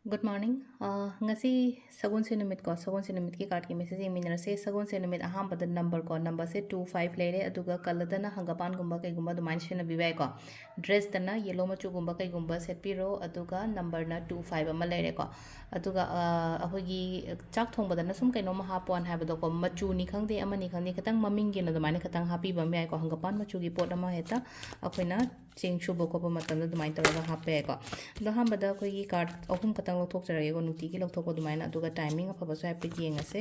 Good morning. Ngasi sagun se numit ko sagun se numit ki card ki message minera se sagun se numit aham bad number ko number se 25 lere aduga kalada na hangapan gumba kai gumba du manche na bibai ko dress dana yellow machu gumba kai gumba set piro aduga number na 25 ama lere ko aduga ahogi chak thong badana sum kai no ma hapon ha bado ko machu ni khangde amani khangni katang maming gi na du mane katang happy bam bai ko hangapan machu gi pot ama heta akoina ching chubo ko pa matam du mai tara happe ko do ham bada ko gi card ahum katang lok thok jarage ko nuti gi lok thok ko du mai na aduga timing afaba so happy gi ngase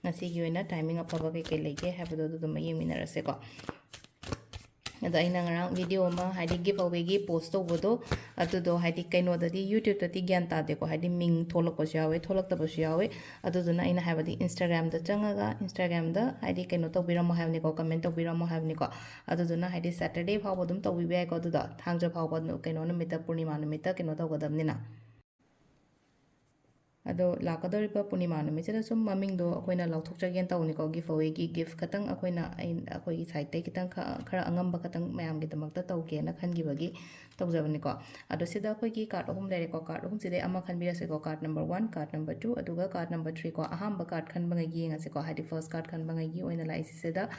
ngasi gi oina timing afaba ke ke lege ha bado du ma yeng minarase ko ada ina ngarang video ma haidi give away gi post to bodo atu do haidi kaino da di youtube ta ti gyan ta de ko haidi ming tholok ko yawe tholak ta bo yawe atu do na ina haibadi instagram da changaga instagram da haidi kaino to biramo haibni ko comment to biramo haibni ko atu do na haidi saturday phaw bodum to wi ko atu da thangja phaw bod kaino no mita purnima no mita kaino to godam ni na ado lakadoriba punima numisida sum maming do akoina lauthokjagen tawni ko giveaway gi gift katang akoina akoi site te kitang khara angamba katang mayam gi damakta tawge na khangibagi tawjabani ko ado sida akoi gi card ahum lere ko card ahum side ama khanbirase ko card number 1 card number 2 aduga card number 3 ko ahamba card khanbangai gi ngase ko hadi first card khanbangai gi oina lai sida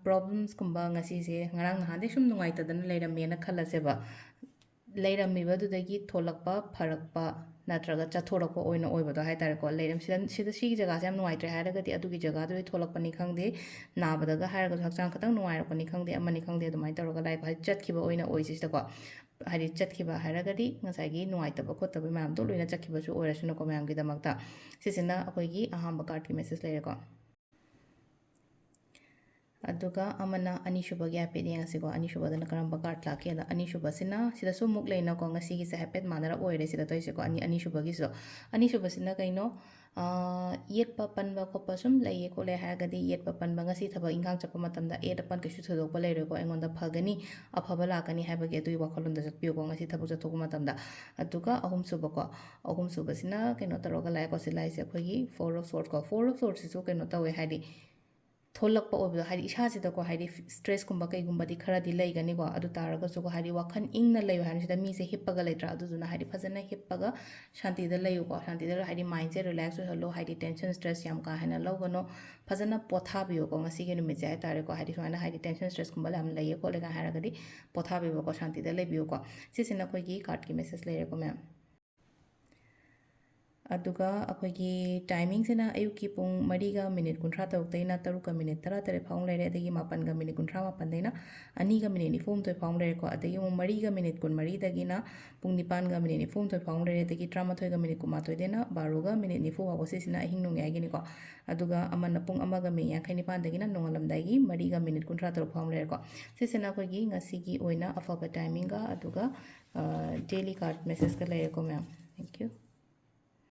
problems kumba ngasi se ngarang nahande sum nungai tadana leiramena khalaseba ꯂꯩꯔꯝꯃꯤꯕꯗꯨꯗꯒꯤ ꯊꯣꯛꯂꯛꯄ ꯐꯔꯛꯄ ꯅꯠꯇ꯭ꯔꯒ ꯆꯠꯊꯣꯔꯛꯄ ꯑꯣꯏꯅ ꯑꯣꯏꯕꯗꯣ ꯍꯥꯏꯇꯥꯔꯦꯀꯣ ꯁꯤꯗ ꯁꯤꯒꯤ ꯖꯒꯥꯁꯦ ꯌꯥꯝ ꯅꯨꯡꯉꯥꯏꯇ꯭ꯔꯦ ꯍꯥꯏꯔꯒꯗꯤ ꯑꯗꯨꯒꯤ ꯖꯒꯥꯗꯨꯗꯩ ꯊꯣꯛꯂꯛꯄꯅꯤ ꯈꯪꯗꯦ ꯅꯥꯕꯗꯒ ꯍꯥꯏꯔꯒꯁꯨ ꯍꯛꯆꯥꯡ ꯈꯤꯇꯪ ꯅꯨꯡꯉꯥꯏꯔꯛꯄꯅꯤ ꯈꯪꯗꯦ ꯑꯃꯅꯤ ꯈꯪꯗꯦ ꯑꯗꯨꯃꯥꯏꯅ ꯇꯧꯔꯒ ꯂꯥꯏꯛ ꯍꯥꯏꯗꯤ ꯆꯠꯈꯤꯕ ꯑꯣꯏꯅ ꯑꯣꯏꯁꯤ ꯁꯤꯗꯀꯣ ꯍꯥꯏꯗꯤ ꯆꯠꯈꯤꯕ ꯍꯥꯏꯔꯒꯗꯤ ꯉꯁꯥꯏꯒꯤ ꯅꯨꯡꯉꯥꯏꯇꯕ ꯈꯣꯠꯇꯕ ꯃꯌꯥꯝꯗꯣ ꯂꯣꯏꯅ ꯆꯠꯈꯤꯕꯁꯨ ꯑꯣꯏꯔꯁꯅꯨꯀꯣ ꯃꯌꯥꯝꯒꯤꯗꯃꯛꯇ ꯁꯤꯁꯤꯅ ꯑꯩꯈꯣꯏꯒꯤ ꯑꯍꯥꯟꯕ ꯀꯥꯔꯠꯀꯤ ꯃꯦꯁꯦꯖ ꯂꯩꯔꯦꯀꯣ ꯑꯗꯨꯒ ꯑꯃꯅ ꯑꯅꯤꯁꯨꯕꯒꯤ ꯍꯥꯏꯐꯦꯠ ꯌꯦꯡꯉꯁꯤꯀꯣ ꯑꯅꯤꯁꯨꯕꯗꯅ ꯀꯔꯝꯕ ꯀꯥꯔꯠ ꯂꯥꯛꯀꯦꯅ ꯑꯅꯤꯁꯨꯕꯁꯤꯅ ꯁꯤꯗꯁꯨ ꯑꯃꯨꯛ ꯂꯩꯅꯀꯣ ꯉꯁꯤꯒꯤꯁꯦ ꯍꯥꯏꯐꯦꯠ ꯃꯥꯟꯅꯔꯞ ꯑꯣꯏꯔꯦ ꯁꯤꯗ ꯇꯧꯔꯤꯁꯦꯀꯣ ꯑꯅꯤꯁꯨꯕꯒꯤꯁꯨ ꯑꯅꯤꯁꯨꯕꯁꯤꯅ ꯀꯩꯅꯣ ꯌꯦꯠꯄ ꯄꯟꯕ ꯈꯣꯠꯄ ꯁꯨꯝ ꯂꯩꯌꯦ ꯈꯣꯠꯂꯦ ꯍꯥꯏꯔꯒꯗꯤ ꯌꯦꯠꯄ ꯄꯟꯕ ꯉꯁꯤ ꯊꯕꯛ ꯏꯪꯈꯥꯡ ꯆꯠꯄ ꯃꯇꯝꯗ ꯑꯦꯠ ꯑꯄꯟ ꯀꯩꯁꯨ ꯊꯣꯏꯗꯣꯛꯄ ꯂꯩꯔꯣꯏꯀꯣ ꯑꯩꯉꯣꯟꯗ ꯐꯒꯅꯤ ꯑꯐꯕ ꯂꯥꯛꯀꯅꯤ ꯍꯥꯏꯕꯒꯤ ꯑꯗꯨꯒꯤ ꯋꯥꯈꯜꯂꯣꯟꯗ ꯆꯠꯄꯤꯌꯨꯀꯣ ꯉꯁꯤ ꯊꯕꯛ ꯆꯠꯊꯣꯛꯄ ꯃꯇꯝꯗ ꯑꯗꯨꯒ ꯑꯍꯨꯝꯁꯨꯕꯀꯣ ꯑꯍꯨꯝꯁꯨꯕꯁꯤꯅ ꯀꯩꯅꯣ ꯇꯧꯔꯒ ꯂꯥꯛꯑꯦꯀꯣ ꯁꯤ ꯂꯥꯛꯏꯁꯦ ꯑꯩꯈꯣꯏꯒꯤ ꯐꯣꯔ ꯑꯣꯐ ꯁꯣꯔꯠꯁ ꯀꯣ ꯐꯣꯔ ꯑꯣꯐ ꯁꯣꯔꯠꯁꯤꯁꯨ ꯀꯩꯅꯣ ꯇꯧꯋꯦ ꯍꯥꯏꯗꯤ ꯊꯣꯛꯂꯛꯄ ꯑꯣꯏꯕꯗꯣ ꯍꯥꯏꯗꯤ ꯏꯁꯥꯁꯤꯗꯀꯣ ꯍꯥꯏꯗꯤ ꯁ꯭ꯇ꯭ꯔꯦꯁꯀꯨꯝꯕ ꯀꯩꯒꯨꯝꯕꯗꯤ ꯈꯔꯗꯤ ꯂꯩꯒꯅꯤꯀꯣ ꯑꯗꯨ ꯇꯥꯔꯒꯁꯨꯀꯣ ꯍꯥꯏꯗꯤ ꯋꯥꯈꯜ ꯏꯪꯅ ꯂꯩꯌꯨ ꯍꯥꯏꯕꯁꯤꯗ ꯃꯤꯁꯦ ꯍꯤꯞꯄꯒ ꯂꯩꯇ꯭ꯔꯥ ꯑꯗꯨꯗꯨꯅ ꯍꯥꯏꯗꯤ ꯐꯖꯅ ꯍꯤꯞꯄꯒ ꯁꯥꯟꯇꯤꯗ ꯂꯩꯌꯨꯀꯣ ꯁꯥꯟꯇꯤꯗ ꯍꯥꯏꯗꯤ ꯃꯥꯏꯟꯁꯦ ꯔꯤꯂꯦꯛꯁ ꯑꯣꯏꯍꯜꯂꯣ ꯍꯥꯏꯗꯤ ꯇꯦꯟꯁꯟ ꯁ꯭ꯇ꯭ꯔꯦꯁ ꯌꯥꯝ ꯀꯥ ꯍꯦꯟꯅ ꯂꯧꯒꯅꯣ ꯐꯖꯅ ꯄꯣꯊꯥꯕꯤꯌꯨꯀꯣ ꯉꯁꯤꯒꯤ ꯅꯨꯃꯤꯠꯁꯦ ꯍꯥꯏꯇꯥꯔꯦꯀꯣ ꯍꯥꯏꯗꯤ ꯁꯨꯃꯥꯏꯅ ꯍꯥꯏꯗꯤ ꯇꯦꯟꯁꯟ ꯁ꯭ꯇ꯭ꯔꯦꯁꯀꯨꯝꯕ ꯌꯥꯝ ꯂꯩꯌꯦ ꯈꯣꯠꯂꯦꯒ ꯍꯥꯏꯔꯒꯗꯤ ꯄꯣꯊꯥꯕꯤꯌꯨꯀꯣ ꯁꯥꯟꯇꯤꯗ ꯂꯩꯕꯤꯌꯨꯀꯣ ꯁꯤꯁꯤꯅ ꯑꯩꯈꯣꯏꯒꯤ ꯀꯥꯔꯠꯀꯤ ꯃꯦꯁꯦꯖ ꯂꯩꯔꯦꯀꯣ ꯃꯌꯥꯝ ꯑꯗꯨꯒ ꯑꯩꯈꯣꯏꯒꯤ ꯇꯥꯏꯃꯤꯡꯁꯤꯅ ꯑꯌꯨꯛꯀꯤ ꯄꯨꯡ 4ꯒ ꯃꯤꯅꯤꯠ 63ꯗꯩꯅ 6ꯒ ꯃꯤꯅꯤꯠ 13 ꯐꯥꯎ ꯂꯩꯔꯦ ꯑꯗꯒꯤ 7ꯒ ꯃꯤꯅꯤꯠ 38ꯗꯩꯅ 2ꯒ ꯃꯤꯅꯤꯠ 94 ꯐꯥꯎ ꯂꯩꯔꯦꯀꯣ ꯑꯗꯒꯤ ꯑꯃꯨꯛ 4ꯒ ꯃꯤꯅꯤꯠ 24ꯗꯒꯤꯅ ꯄꯨꯡ 9ꯒ ꯃꯤꯅꯤꯠ 94 ꯐꯥꯎ ꯂꯩꯔꯦ ꯑꯗꯒꯤ 13ꯒ ꯃꯤꯅꯤꯠ 12ꯗꯩꯅ 12ꯒ ꯃꯤꯅꯤꯠ 40 ꯐꯥꯎꯕ ꯁꯤꯁꯤꯅ ꯑꯍꯤꯡ ꯅꯣꯡꯌꯥꯏꯒꯤꯅꯤꯀꯣ ꯑꯗꯨꯒ ꯑꯃꯅ ꯄꯨꯡ 1ꯒ ꯃꯤꯅꯤꯠ 59ꯗꯒꯤꯅ ꯅꯣꯡꯉꯥꯜꯂꯝꯗꯥꯏꯒꯤ 4ꯒ ꯃꯤꯅꯤꯠ 33 ꯐꯥꯎ ꯂꯩꯔꯦꯀꯣ ꯁꯤꯁꯤꯅ ꯑꯩꯈꯣꯏꯒꯤ ꯉꯁꯤꯒꯤ ꯑꯣꯏꯅ ꯑꯐꯕ ꯇꯥꯏꯃꯤꯡꯒ ꯑꯗꯨꯒ ꯗꯦꯂꯤ ꯀꯥꯔꯠ ꯃꯦꯁꯦꯖꯀ ꯂꯩꯔꯦꯀꯣ ꯃꯌꯥꯝ ꯊꯦꯡꯛ ꯌꯨ